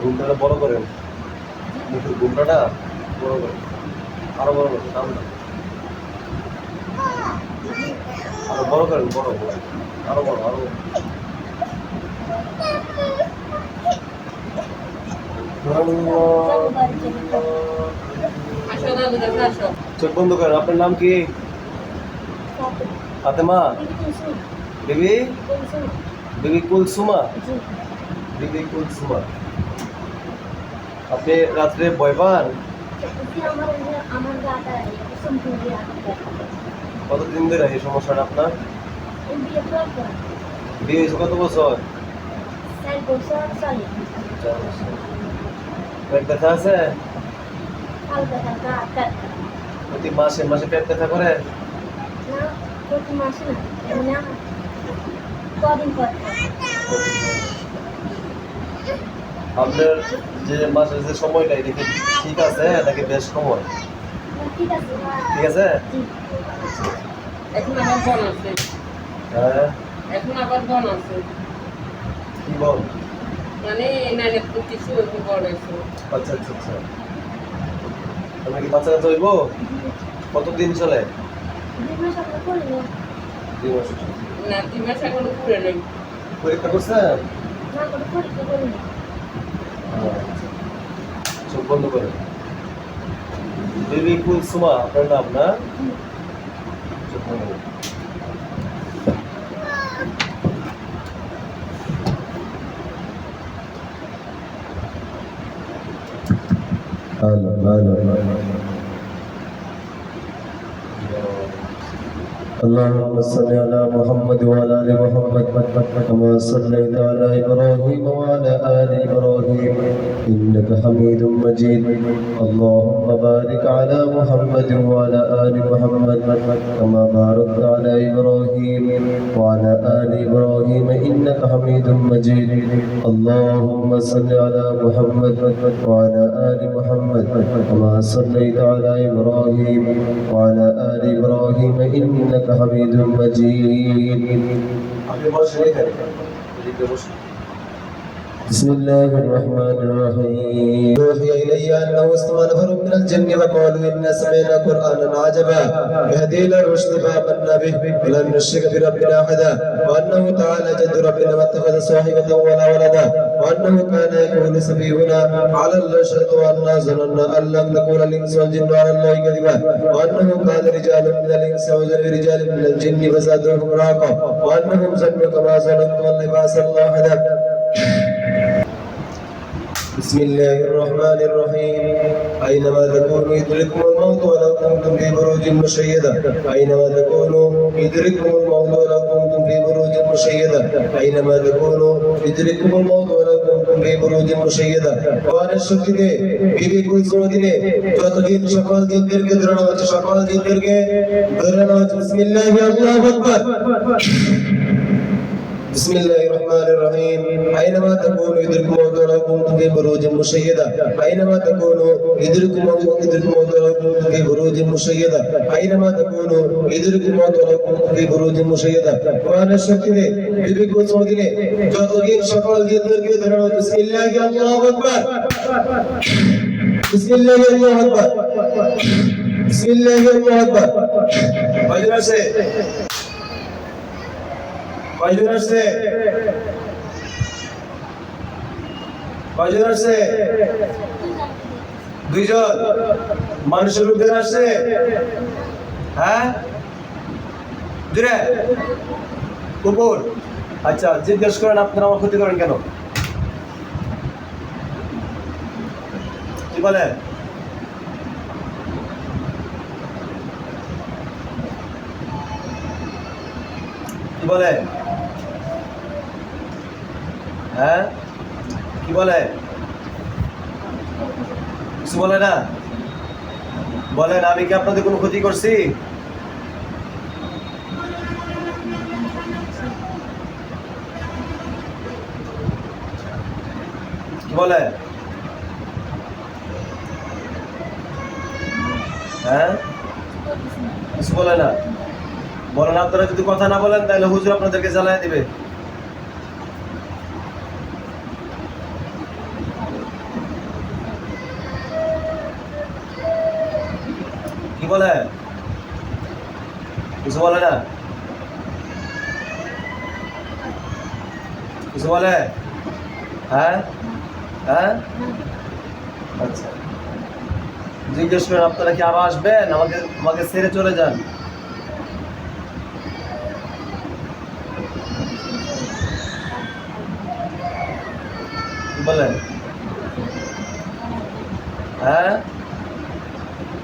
ঘুমটাটা বড় করেন, মুখের ঘুমটাটা বড় করেন, আরো বড় করেন, সামনে আরো বড় করেন, বড় বড়, আরো বড়, আরো বড়। চোখ বন্ধ করেন। আপনার নাম কি? ফাতেমা? বিবি? বিবি কুলসুমা? বিবি কুলসুমা। আপনি রাত্রে ভয় পান? কতদিন ধরে এই সমস্যাটা আপনার? বিয়ে হয়েছে কত বছর? 4 বছর চলে। পেট ব্যথা আছে? হালকা হালকা আটকা। প্রতি মাসে মাসে পেট ব্যথা করে? না, প্রতি মাসে না, এমনি কদিন পর। আপনার যে মাসের যে সময়টা এটা কি ঠিক আছে নাকি বেশ সময়? ঠিক আছে। ঠিক আছে? এখন আবার বন আছে। হ্যাঁ, এখন আবার বন আছে। কি বল? মানে নাইলে কিছু একটু বড় হয়েছে। আচ্ছা আচ্ছা আচ্ছা। আপনার কি বাচ্চা কাচ্চা হইব? কতদিন চলে? 2 মাস আমরা করি না। 2 মাস। না 2 মাস এখনো পুরে নাই। পরীক্ষা করছেন? না করে পরীক্ষা করি না। চোখ বন্ধ করে। বিবি কুলসুমা আপনার নাম না? চোখ বন্ধ করে। اللهم صل على محمد وعلى ال محمد كما صليت على ابراهيم وعلى ال ابراهيم انك حميد مجيد. اللهم بارك على محمد وعلى ال محمد كما باركت على ابراهيم وعلى ال ابراهيم انك حميد مجيد. اللهم صل على محمد وعلى ال محمد كما صليت على ابراهيم وعلى ال ابراهيم انك حميد مجيد. بسم الله الرحمن الرحيم. يوحي إلي أنه استمع نفر من الجن فقالوا إنا سمعنا قرآنا عجبا يهدي إلى الرشد فآمنا به ولن نشرك بربنا أحدا وأنه تعالى جد ربنا ما اتخذ صاحبة ولا ولدا وأنه كان يقول سفيهنا على الله شهد وأنا ظننا أن لم نكون الإنس والجن على الله كذبا وأنه كان رجال من الإنس ورجال من الجن فزادوهم رهقا وأنهم ظنوا كما ظننتم أن يبعث الله أحدا. بسم الله الرحمن الرحيم. أينما تكونوا يدرككم الموت ولو كنتم في بروج مشيدة. أينما تكونوا يدرككم الموت ولو كنتم في بروج مشيدة. أينما تكونوا يدرككم الموت ولو كنتم في بروج مشيدة. وأنا الشكر বিবি কুলসুমা দিনে যতদিন সকল জিনদেরকে ধরানো হচ্ছে সকল জিনদেরকে ধরানো হচ্ছে। বিসমিল্লাহি আল্লাহু আকবার। بسم الله الرحمن الرحيم. أينما تكونوا يدرككم الموت ولو كنتم في بروج مشيدة. أينما تكونوا يدرككم الموت ولو كنتم في بروج مشيدة. أينما تكونوا يدرككم الموت ولو كنتم في بروج مشيدة. وأنا الشكر বিবি কুলসুমা দিনে যতদিন সকল জিনদেরকে ধরানো হচ্ছে। বিসমিল্লাহি আল্লাহু আকবার। বিসমিল্লাহি আল্লাহু আকবার। বিসমিল্লাহি আল্লাহু আকবার। কয়জন আছে? কয়জন আসছে? কয়জন আসছে? 2 জন। মানুষের রূপে আসছে? হ্যাঁ, দূরে উপর। আচ্ছা, জিজ্ঞেস করেন আপনারা আমার ক্ষতি করেন কেন? কি বলেন? কি বলে? হ্যাঁ, কি বলে? কিছু বলে না? বলেন, আমি কি আপনাদের কোনো ক্ষতি করছি? কি বলে? হ্যাঁ, কিছু বলে না? বলেন, আপনারা যদি কথা না বলেন তাহলে হুজুর আপনাদেরকে জ্বালায় দিবে। কি বলে? কিছু বলে না? কিছু বলে? হ্যাঁ হ্যাঁ, আচ্ছা জিজ্ঞেস করেন আপনারা কি আরো আসবেন, আমাকে আমাকে ছেড়ে চলে যান? কি বলে? হ্যাঁ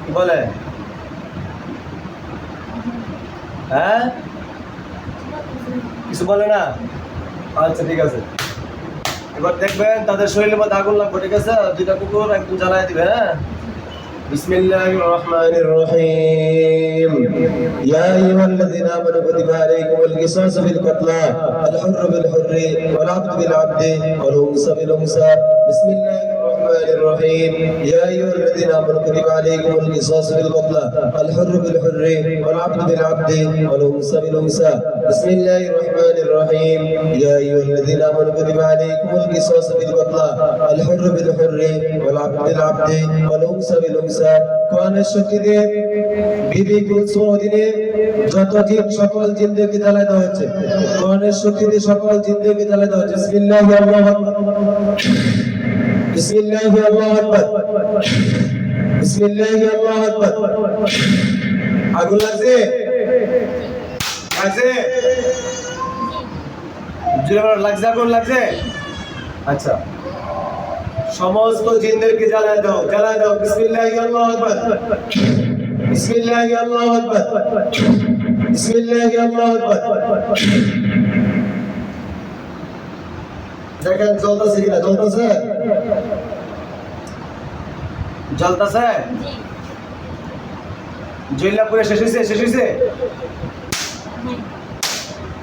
কি বলে? হ্যাঁ কিছু বলে না? আচ্ছা ঠিক আছে, এবার দেখবেন তাদের শরীরের মধ্যে আগুন লাগবে, ঠিক আছে? দুইটা কুকুর একদম জ্বালায় দিবে। হ্যাঁ, বিসমিল্লাহির রহমানির রহিম। ইয়া আইয়ুহাল্লাযীনা আমানু কুতিবা আলাইকুমুল কিসাসু ফিল কাতলা আল হুররু বিল হুররি ওয়াল আবদু বিল আবদি ওয়াল উনসা বিল উনসা। বিসমিল্লাহির রহমানির রহিম। ইয়া আইয়ুহাল্লাযীনা আমানু কুতিবা আলাইকুমুল কিসাসু ফিল কাতলা আল হুররু বিল হুররি ওয়াল আবদু বিল আবদি ওয়াল উনসা বিল উনসা। বিসমিল্লাহির রহমানির রহিম। ইয়া আইয়ুহাল্লাযীনা আমানু কুতিবা আলাইকুমুল কিসাসু ফিল কাতলা আল হুররু বিল হুররি ওয়াল আবদু বিল আবদি ওয়াল উনসা বিল উনসা। কোরআনের শক্তিতে বিবি কুলসুম অধীনে যত জিন সকল জিনদেরকে জ্বালায় দেওয়া হচ্ছে। কোরআনের শক্তিতে সকল জিনদেরকে জ্বালায় দেওয়া হচ্ছে। বিসমিল্লাহি আল্লাহু আকবার, বিসমিল্লাহি আল্লাহু আকবার, বিসমিল্লাহি আল্লাহু আকবার। আগুন লাগছে? লাগছে? জোরে বলো, লাগছে? আগুন লাগছে? আচ্ছা, সমস্ত জিনদেরকে জ্বালায় দাও, জ্বালায় দাও। বিসমিল্লাহি আল্লাহু আকবার, বিসমিল্লাহি আল্লাহু আকবার, বিসমিল্লাহি আল্লাহু আকবার। দেখেন জ্বলতেছে কিনা? জ্বলতেছে? জ্বলতেছে? জ্বলা পুরো শেষ হয়েছে? শেষ হয়েছে?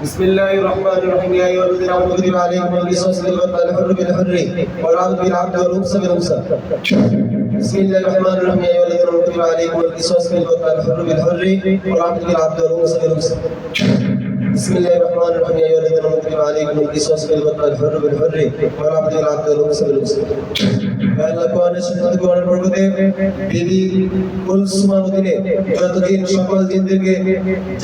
বিসমিল্লাহির রহমানির রহিম। ইয়া আইয়ুহাল্লাযীনা আমানু কুতিবা আলাইকুমুল কিসাসু ফিল কাতলা আল হুররু বিল হুররি ওয়াল আবদু বিল আবদি ওয়াল উনসা বিল উনসা। বিসমিল্লাহির রহমানির রহিম। ইয়া আইয়ুহাল্লাযীনা আমানু কুতিবা আলাইকুমুল কিসাসু ফিল কাতলা আল হুররু বিল হুররি ওয়াল আবদু বিল আবদি ওয়াল উনসা বিল উনসা। বিসমিল্লাহির রহমানির রহিম। ইয়া আইয়ুহাল্লাযীনা আমানু কুতিবা আলাইকুমুল কিসাসু ফিল কাতলা আল হুররু বিল হুররি ওয়াল আবদু বিল আবদি ওয়াল উনসা বিল উনসা। আল্লাহ কোরআনের শক্তি, কোরআনের বরকতে বিবি কুলসুম অধীনে যত জিন সকল জিনদেরকে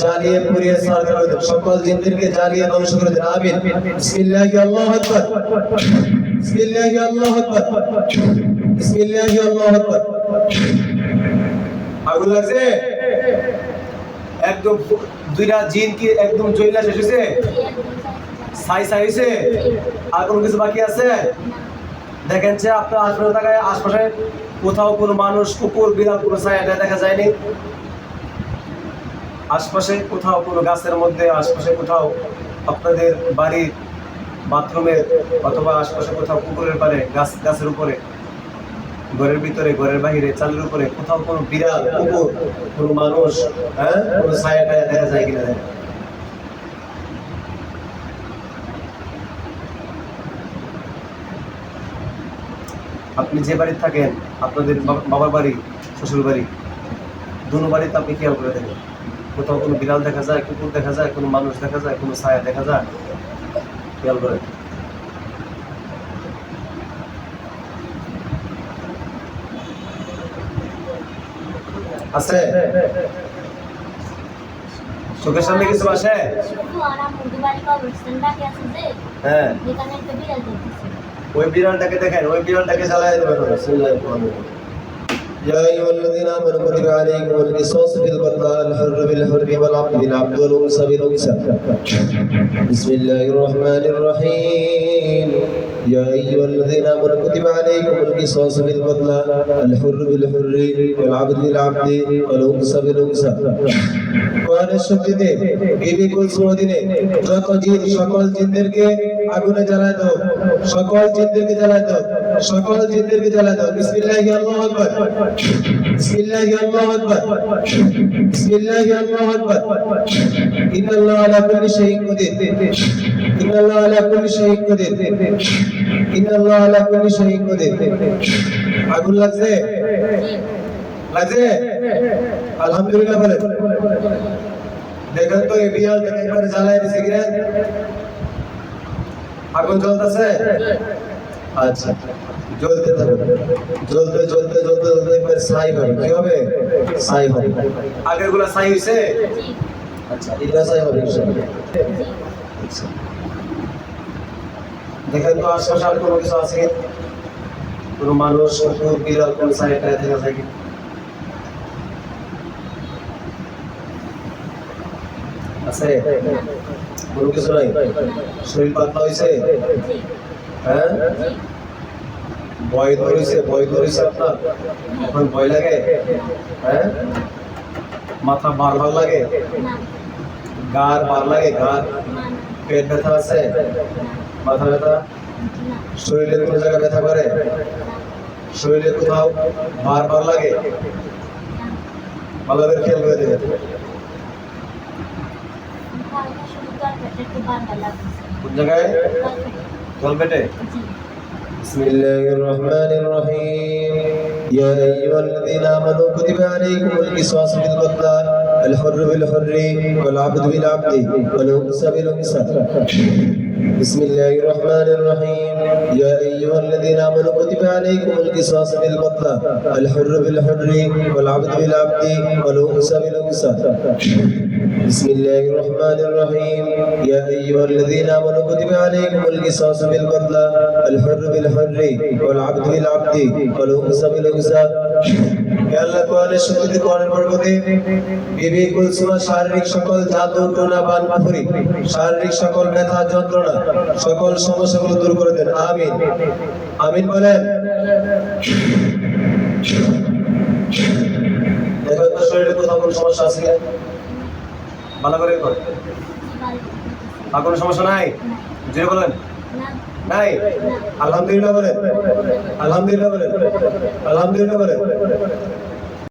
জ্বালিয়ে পুড়িয়ে ছাড় করে দেন, সকল জিনদেরকে জ্বালিয়ে ধ্বংস করে দেন। আমিন। বিসমিল্লাহি আল্লাহু আকবার, বিসমিল্লাহি আল্লাহু আকবার, বিসমিল্লাহি আল্লাহু আকবার। আগুন লাগছে? একদম দুইটা জিন কি একদম জ্বলা শেষ হয়েছে? ছাই ছাই হয়েছে? আর কোনো কিছু বাকি আছে? দেখেন যে আপনার আশপাশে কোথাও কোনো মানুষ, কুকুর, বিড়াল, কোনো ছায়াটা দেখা যায়নি? আশপাশে কোথাও কোনো গাছের মধ্যে, আশপাশে কোথাও আপনাদের বাড়ির বাথরুমে অথবা আশপাশে কোথাও পুকুরের পাড়ে, গাছের উপরে, ঘরের ভিতরে, ঘরের বাহিরে, চালের উপরে কোথাও কোনো বিড়াল, কুকুর, কোনো মানুষ, হ্যাঁ, কোনো ছায়া টায়া দেখা যায় কিনা? দেখেন আপনি যে বাড়ি থাকেন, আপনাদের বাবার বাড়ি, শ্বশুর বাড়ি, দুনো বাড়িতে আপনি খেয়াল করে দেখেন কোথাও কোনো বিড়াল দেখা যায়, কুকুর দেখা যায়, কোনো মানুষ দেখা যায়, কোনো ছায়া দেখা যায়? খেয়াল করে। আছে? চোখের সামনে কিছু আসে? হ্যাঁ, ওই বিড়ালটাকে দেখেন, ওই বিড়ালটাকে জ্বালায় দেবেন। يا أيها الذين آمنوا كتب عليكم القصاص في القتلى الحر بالحر والعبد بالعبد والأنثى بالأنثى. بسم الله الرحمن الرحيم. يا أيها الذين آمنوا كتب عليكم القصاص في القتلى الحر بالحر والعبد بالعبد والأنثى بالأنثى. কোরআনের শক্তিতে বিবি কুলসুম অধীনে যত জিন সকল জিনদেরকে আগুনে জ্বালায় দাও, সকল জিনদেরকে জ্বালায় দাও, সকল জিনদেরকে জ্বালায় দাও। বিসমিল্লাহি আল্লাহু আকবার, বিসমিল্লাহি আল্লাহু আকবার, বিসমিল্লাহি আল্লাহু আকবার। ইন্নাল্লাহা আলা কুল্লি শাইইন কাদির, ইন্নাল্লাহা আলা কুল্লি শাইইন কাদির, ইন্নাল্লাহা আলা কুল্লি শাইইন কাদির। আগুন লাগছে? লাগছে? আলহামদুলিল্লাহ বলে। দেখেন তো এই বিড়ালটাকে একবারে জ্বালায় দিছে কিনা? আগুন জ্বলতেছে? আচ্ছা, জ্বলতে থাকবে, জ্বলতে জ্বলতে জ্বলতে জ্বলতে একবার ছাই হবে। কি হবে? ছাই হবে। আগের গুলা ছাই হয়েছে? জি আচ্ছা, এটা ছাই হবে ইনশাআল্লাহ। জি আচ্ছা, দেখেন তো আশপাশে আর কোনো কিছু আছে কি? কোনো মানুষ, কুকুর, বিড়াল, কোনো ছাই টাই দেখা যায় কি? আছে? কোনো কিছু নাই? শরীর পাতলা হয়েছে? জি হ্যাঁ? জি ভয় ধরেছে? ভয় ধরেছে আপনার? এখন ভয় লাগে? হ্যাঁ? মাথা বার বার লাগে? না গার বার লাগে? গার? না পেট ব্যথা আছে? না মাথা ব্যথা? না শরীরে কোনো জায়গায় ব্যথা করে? শরীরে কোথাও বার বার লাগে? ভালো করে খেয়াল করে দেখেন। হালকা শুধু তরকারিটা একটু বারবার লাগছে কোন জায়গায়? তরকারি তলপেটে? জি بسم الله الرحمن الرحيم يا أيها الذين آمنوا كتب عليكم القصاص في القتلى الحر بالحر والعبد بالعبد والأنثى بالأنثى بسم الله الرحمن الرحيم يا أيها الذين آمنوا كتب عليكم القصاص في القتلى الحر بالحر والعبد بالعبد والأنثى بالأنثى بسم الله الرحمن الرحيم يا أيها الذين آمنوا كتب عليكم القصاص في القتلى الحر بالحر والعبد بالعبد والأنثى بالأنثى আল্লাহ কোরআনের শক্তিতে কোরআনের বরকতে বিবি কুলসুমা শারীরিক সকল জাদু টোনা বান কুফরি শারীরিক সকল ব্যথা যন্ত্রণা সকল সমস্যাগুলো দূর করে দেন আমিন আমিন বলেন দেখো তো শরীরে কোথাও কোনো সমস্যা আছে কিনা ভালো করে কর আর কোনো সমস্যা নাই জোরে বলেন না নাই আলহামদুলিল্লাহ বলেন আলহামদুলিল্লাহ বলেন আলহামদুলিল্লাহ বলেন